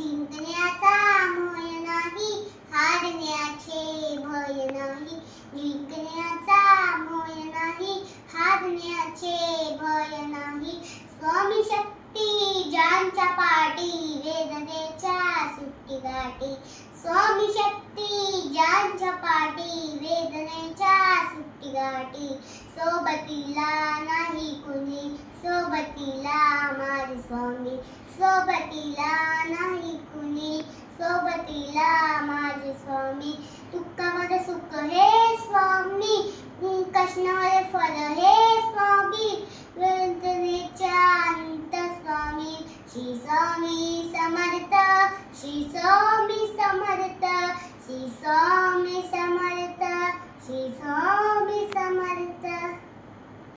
जिंकण्याचा मोह नाही, हारण्याचे भय नाही. जिंकण्याचा मोह नाही, हारण्याचे भय नाही. स्वामी शक्ती ज्यांच्या पाठी, वेदनेच्या सुट्टी गाठी. स्वामी शक्ती ज्यांच्या पाठी, वेदनेच्या सुट्टी गाठी. सोबतीला नाही कुणी, सोबतीला माझे स्वामी. सोबतीला नाही कुणी, सोबतीला माझे स्वामी. दुःखामध्ये सुख हे स्वामी, कष्टामध्ये फळ हे स्वामी. वेदनेच्या अंत स्वामी. श्री स्वामी समर्थ, श्री स्वामी समर्थ, श्री स्वामी समर्थ, श्री स्वामी समर्थ.